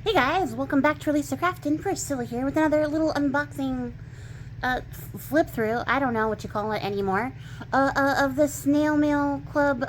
Hey guys, welcome back to Release the Craftin. Priscilla here with another little unboxing flip through, I don't know what you call it anymore, of the Snail Mail Club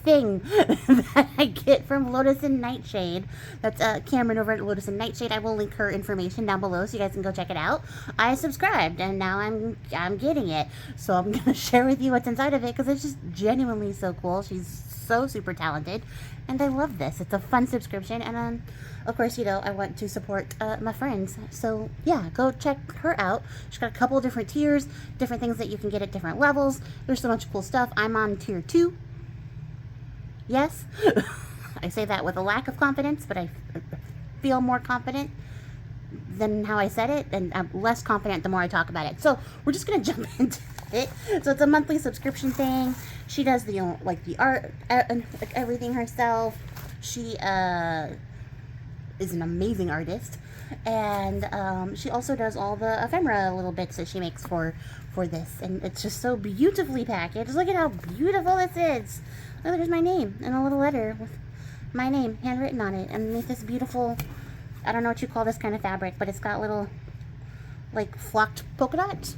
thing that I get from Lotus and Nightshade. That's Cameron over at Lotus and Nightshade. I will link her information down below so you guys can go check it out. I subscribed and now I'm getting it, so I'm gonna share with you what's inside of it because it's just genuinely so cool. She's so super talented and I love this. It's a fun subscription, and of course, you know, I want to support my friends, so yeah, go check her out. She's got a couple of different tiers, different things that you can get at different levels. There's so much cool stuff. I'm on tier 2. Yes, I say that with a lack of confidence, but I feel more confident than how I said it, and I'm less confident the more I talk about it. So we're just gonna jump into it. So it's a monthly subscription thing. She does the like the art and like everything herself. She is an amazing artist, and she also does all the ephemera little bits that she makes for this, and it's just so beautifully packaged. Look at how beautiful this is. Look, there's my name and a little letter with my name handwritten on it, and with this beautiful, I don't know what you call this kind of fabric, but it's got little like flocked polka dots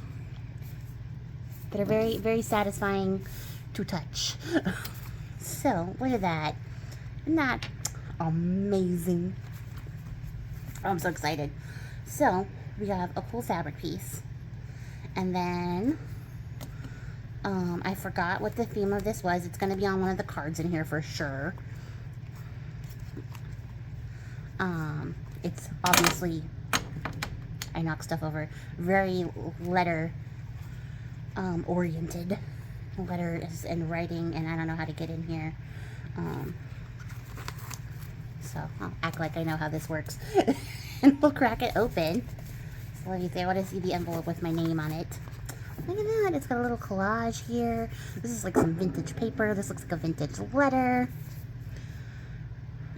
that are very, very satisfying to touch. So look at that. Isn't that amazing? Oh, I'm so excited. So we have a cool fabric piece, and then I forgot what the theme of this was. It's going to be on one of the cards in here for sure. It's obviously, I knock stuff over, very letter oriented. Letters and writing, and I don't know how to get in here. So I'll act like I know how this works. And we'll crack it open. So let me see, I want to see the envelope with my name on it. Look at that, it's got a little collage here. This is like some vintage paper. This looks like a vintage letter.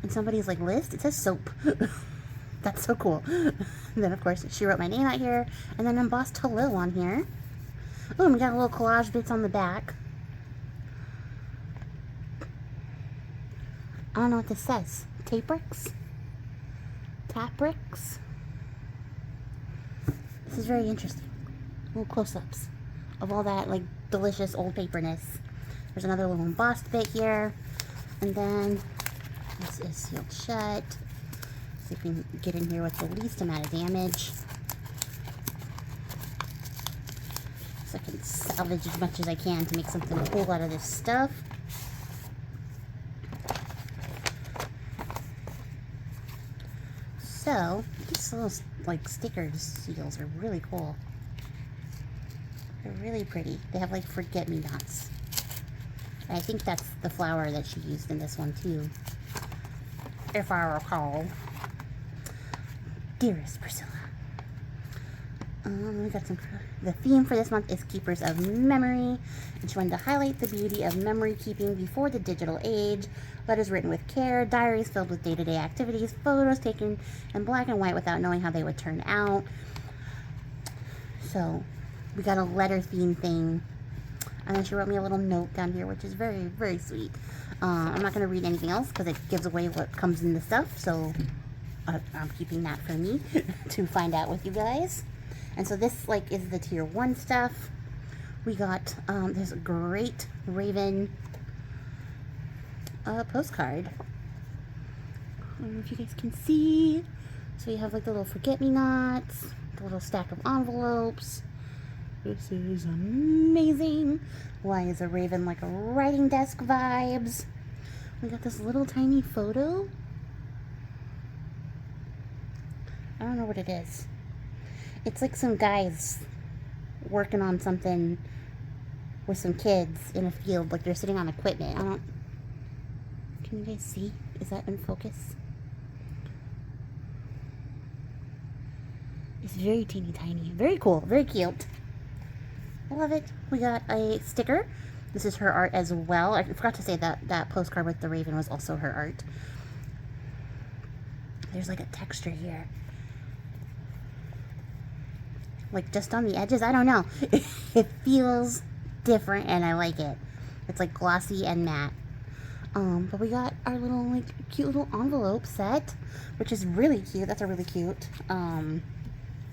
And somebody's like list, it says soap. That's so cool. And then of course she wrote my name out here, and then embossed hello on here. Oh, and we got a little collage bits on the back. I don't know what this says. Tape bricks? Tap bricks? This is very interesting. Little close-ups of all that like delicious old paperness. There's another little embossed bit here, and then this is sealed shut. See if we can get in here with the least amount of damage, so I can salvage as much as I can to make something cool out of this stuff. So these little like sticker seals are really cool. They're really pretty. They have like forget-me-nots. And I think that's the flower that she used in this one too, if I recall. Dearest Priscilla. We got some. The theme for this month is Keepers of Memory, and she wanted to highlight the beauty of memory keeping before the digital age. Letters written with care, diaries filled with day-to-day activities, photos taken in black and white without knowing how they would turn out. So we got a letter theme thing, and then she wrote me a little note down here, which is very, very sweet. I'm not going to read anything else because it gives away what comes in the stuff, so I'm keeping that for me to find out with you guys. And so this like is the tier 1 stuff. We got this great Raven postcard. I don't know if you guys can see. So you have like the little forget-me-nots, the little stack of envelopes. This is amazing. Why is a raven like a writing desk vibes? We got this little tiny photo. I don't know what it is. It's like some guys working on something with some kids in a field, like they're sitting on equipment. Can you guys see? Is that in focus? It's very teeny tiny. Very cool. Very cute. I love it. We got a sticker. This is her art as well. I forgot to say that that postcard with the raven was also her art. There's like a texture here, like just on the edges. I don't know. It feels different and I like it. It's like glossy and matte. But we got our little, like, cute little envelope set, which is really cute. That's a really cute,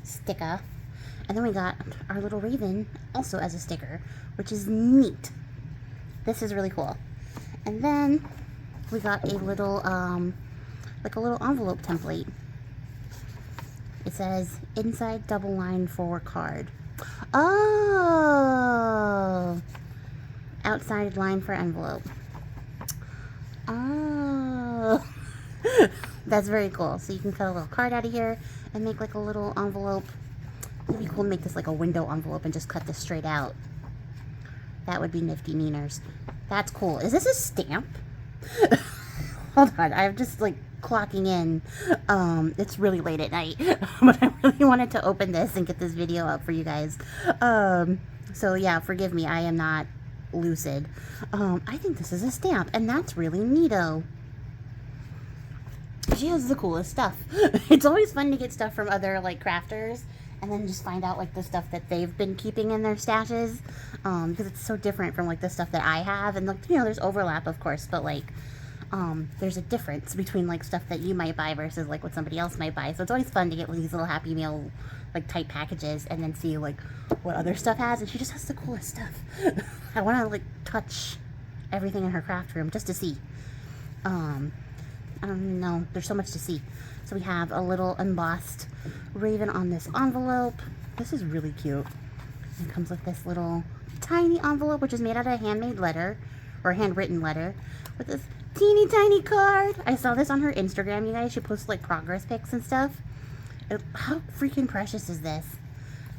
sticker. And then we got our little raven also as a sticker, which is neat. This is really cool. And then we got a little, like a little envelope template. It says, inside double line for card. Oh! Outside line for envelope. Oh! That's very cool. So you can cut a little card out of here and make like a little envelope. It'd be cool to make this like a window envelope and just cut this straight out. That would be nifty meaners. That's cool. Is this a stamp? Hold on, I'm just like clocking in. It's really late at night, but I really wanted to open this and get this video up for you guys. So yeah, forgive me, I am not lucid. I think this is a stamp, and that's really neato. She has the coolest stuff. It's always fun to get stuff from other like crafters and then just find out like the stuff that they've been keeping in their stashes, because it's so different from like the stuff that I have. And like, you know, there's overlap of course, but like there's a difference between like stuff that you might buy versus like what somebody else might buy. So it's always fun to get these little Happy Meal like type packages and then see like what other stuff has. And she just has the coolest stuff. I want to like touch everything in her craft room just to see. I don't know, there's so much to see. So we have a little embossed raven on this envelope. This is really cute. It comes with this little tiny envelope, which is made out of handmade letter, or handwritten letter, with this teeny tiny card. I saw this on her Instagram, you guys. She posts like progress pics and stuff. How freaking precious is this?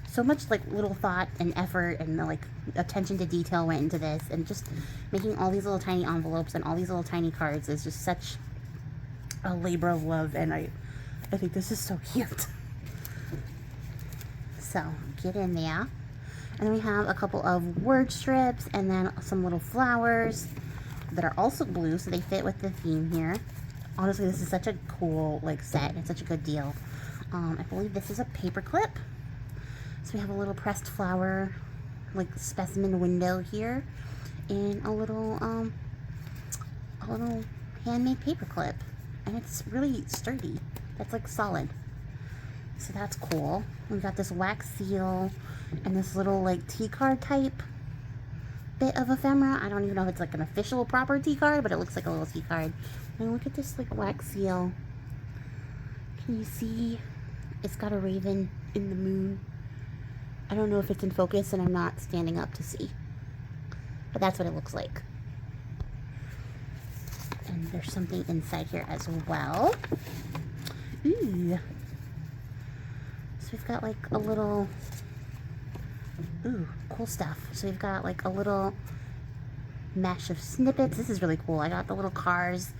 So much like little thought and effort and like attention to detail went into this, and just making all these little tiny envelopes and all these little tiny cards is just such a labor of love, and I think this is so cute. So get in there. And then we have a couple of word strips and then some little flowers that are also blue, so they fit with the theme here. Honestly, this is such a cool like set. It's such a good deal. I believe this is a paper clip. So we have a little pressed flower like specimen window here, and a little handmade paper clip. And it's really sturdy. That's like solid. So that's cool. We've got this wax seal and this little like T-card type bit of ephemera. I don't even know if it's like an official proper T-card, but it looks like a little T-card. And look at this like wax seal. Can you see? It's got a raven in the moon. I don't know if it's in focus and I'm not standing up to see. But that's what it looks like. And there's something inside here as well. Ooh. So we've got like a little, ooh, cool stuff. So we've got like a little mesh of snippets. This is really cool. I got the little cars.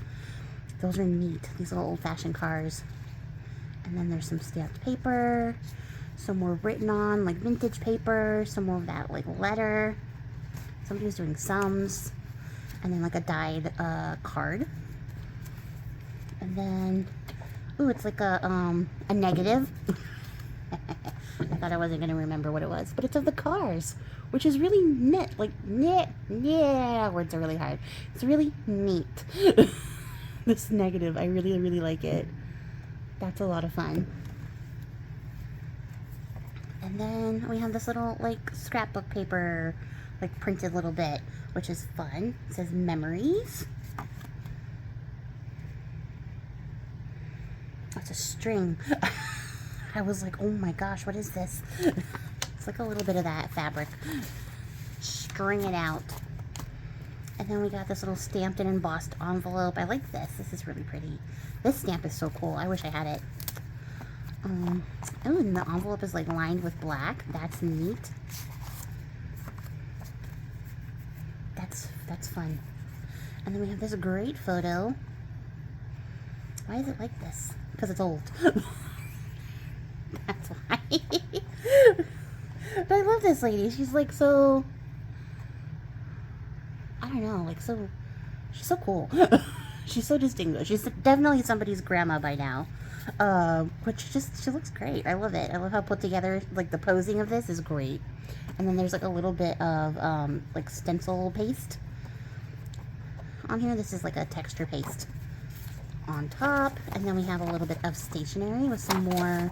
Those are neat. These little old-fashioned cars. And then there's some stamped paper. Some more written on, like vintage paper. Some more of that like letter. Somebody was doing sums. And then like a dyed card. And then, ooh, it's like a negative. I thought I wasn't going to remember what it was, but it's of the cars, which is really neat. Like, neat, yeah, words are really hard. It's really neat. This negative, I really, really like it. That's a lot of fun. And then we have this little, like, scrapbook paper, like, printed little bit, which is fun. It says memories. It's a string. I was like, oh my gosh, what is this? It's like a little bit of that fabric. String it out. And then we got this little stamped and embossed envelope. I like this. This is really pretty. This stamp is so cool. I wish I had it. Oh, and the envelope is like lined with black. That's neat. That's fun. And then we have this great photo. Why is it like this? Because it's old. That's why. But I love this lady. She's like so, I don't know, like so, she's so cool. She's so distinguished. She's definitely somebody's grandma by now. But she looks great. I love it. I love how put together, like the posing of this is great. And then there's like a little bit of like stencil paste on here. This is like a texture paste on top. And then we have a little bit of stationery with some more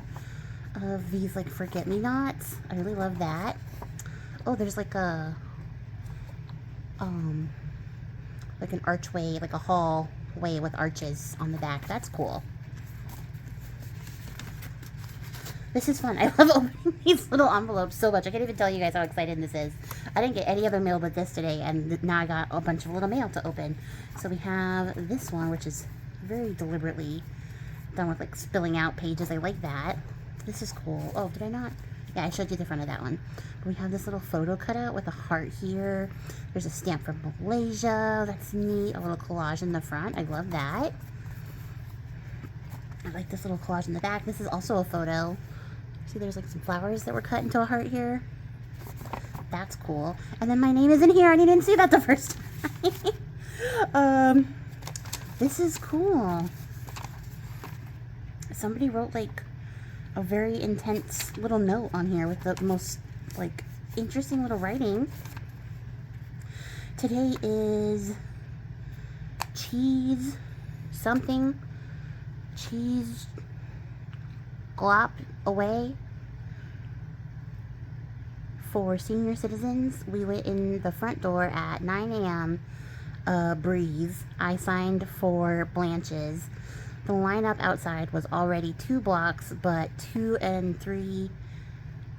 of these like forget-me-nots. I really love that. Oh, there's like a like an archway, like a hallway with arches on the back. That's cool. This is fun. I love opening these little envelopes so much. I can't even tell you guys how excited this is. I didn't get any other mail but this today, and now I got a bunch of little mail to open. So we have this one, which is very deliberately done with like spilling out pages. I like that. This is cool. Oh, did I not? Yeah, I showed you the front of that one. We have this little photo cutout with a heart here. There's a stamp from Malaysia. That's neat. A little collage in the front. I love that. I like this little collage in the back. This is also a photo. See, there's like some flowers that were cut into a heart here. That's cool. And then my name is in here, and I didn't see that the first time. This is cool. Somebody wrote like a very intense little note on here with the most like interesting little writing. Today is cheese something. Cheese glop away for senior citizens. We went in the front door at 9 a.m. Breeze. I signed for Blanche's. The lineup outside was already 2 blocks, but 2 and 3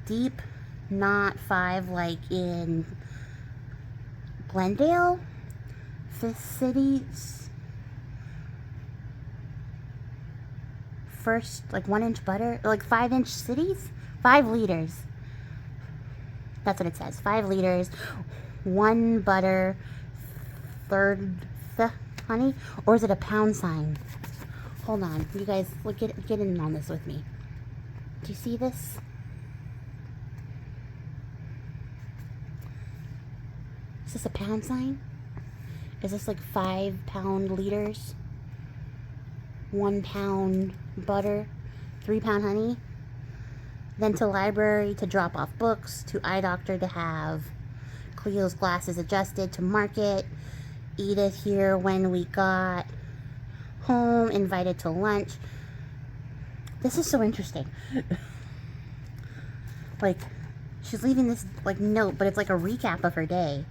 deep, not 5 like in Glendale. Fifth City's first, like 1-inch butter, like 5-inch cities, 5 liters. That's what it says. 5 liters, 1 butter, third honey, or is it a pound sign? Hold on, you guys, look, get in on this with me. Do you see this? Is this a pound sign? Is this like 5 pound liters? 1 pound butter, 3 pound honey? Then to library to drop off books, to eye doctor to have Cleo's glasses adjusted, to market, Edith here when we got home, invited to lunch. This is so interesting. Like, she's leaving this like note, but it's like a recap of her day.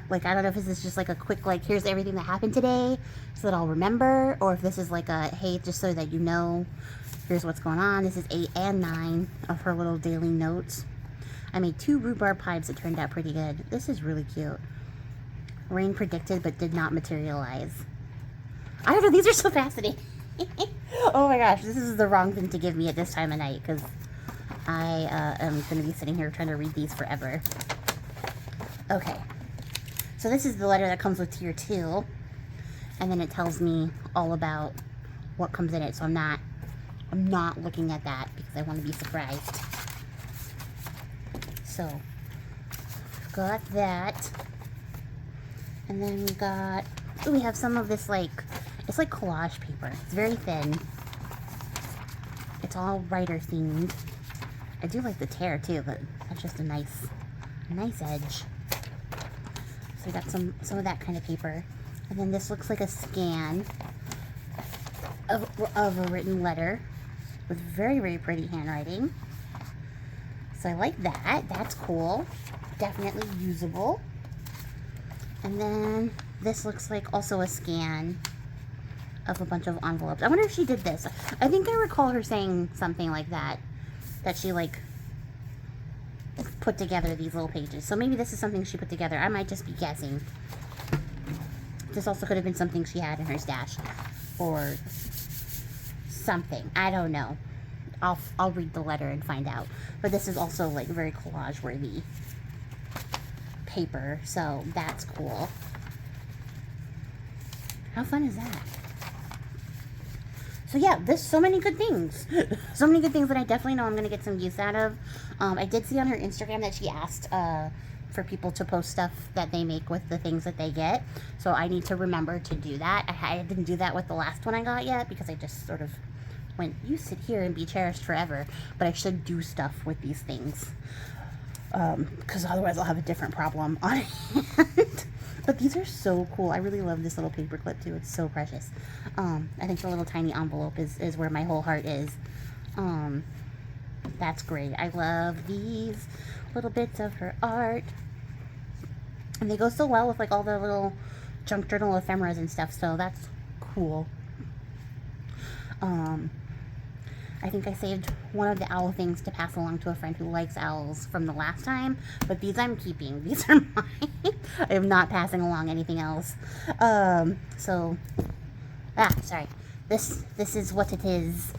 Like, I don't know if this is just like a quick, like, here's everything that happened today so that I'll remember, or if this is like a, hey, just so that you know, here's what's going on. This is 8 and 9 of her little daily notes. I made 2 rhubarb pipes that turned out pretty good. This is really cute. Rain predicted but did not materialize. I don't know, these are so fascinating. Oh my gosh, this is the wrong thing to give me at this time of night, because I am going to be sitting here trying to read these forever. Okay. So this is the letter that comes with tier 2, and then it tells me all about what comes in it. So I'm not looking at that because I want to be surprised. So got that, and then we have some of this, like, it's like collage paper. It's very thin. It's all writer themed. I do like the tear too, but that's just a nice edge. So we got some of that kind of paper. And then this looks like a scan of a written letter with very, very pretty handwriting. So I like that. That's cool. Definitely usable. And then this looks like also a scan of a bunch of envelopes. I wonder if she did this. I think I recall her saying something like that she like put together these little pages. So maybe this is something she put together. I might just be guessing. This also could have been something she had in her stash or something. I don't know. I'll read the letter and find out. But this is also like very collage worthy paper, so that's cool. How fun is that? So yeah, there's so many good things. So many good things that I definitely know I'm going to get some use out of. I did see on her Instagram that she asked for people to post stuff that they make with the things that they get. So I need to remember to do that. I didn't do that with the last one I got yet because I just sort of went, you sit here and be cherished forever. But I should do stuff with these things. because otherwise I'll have a different problem on hand. But these are so cool. I really love this little paper clip too. It's so precious. I think the little tiny envelope is where my whole heart is. That's great. I love these little bits of her art. And they go so well with like all the little junk journal ephemeras and stuff, so that's cool. I think I saved one of the owl things to pass along to a friend who likes owls from the last time, but these I'm keeping. These are mine. I am not passing along anything else. Sorry. This is what it is,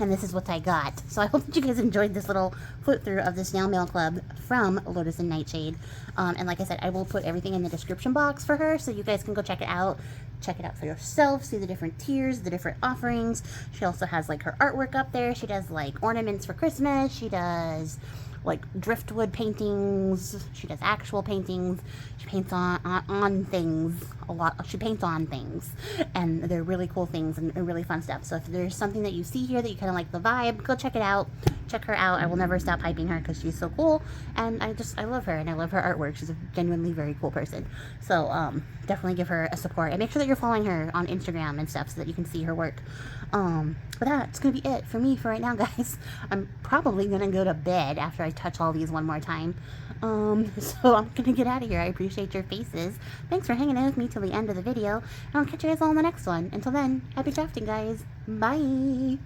and this is what I got. So I hope that you guys enjoyed this little flip through of the Snail Mail Club from Lotus and Nightshade. And like I said, I will put everything in the description box for her, so you guys can go check it out. Check it out for yourself, see the different tiers, the different offerings. She also has like her artwork up there. She does like ornaments for Christmas. She does like driftwood paintings. She does actual paintings. She paints on things a lot. She paints on things, and they're really cool things and really fun stuff. So if there's something that you see here that you kind of like the vibe, go check it out. Check her out. I will never stop hyping her because she's so cool, and I love her, and I love her artwork. She's a genuinely very cool person. So definitely give her a support, and make sure that you're following her on Instagram and stuff so that you can see her work. But that's gonna be it for me for right now, guys. I'm probably gonna go to bed after I touch all these one more time. So I'm gonna get out of here. I appreciate your faces. Thanks for hanging out with me till the end of the video, and I'll catch you guys all in the next one. Until then, happy crafting, guys. Bye.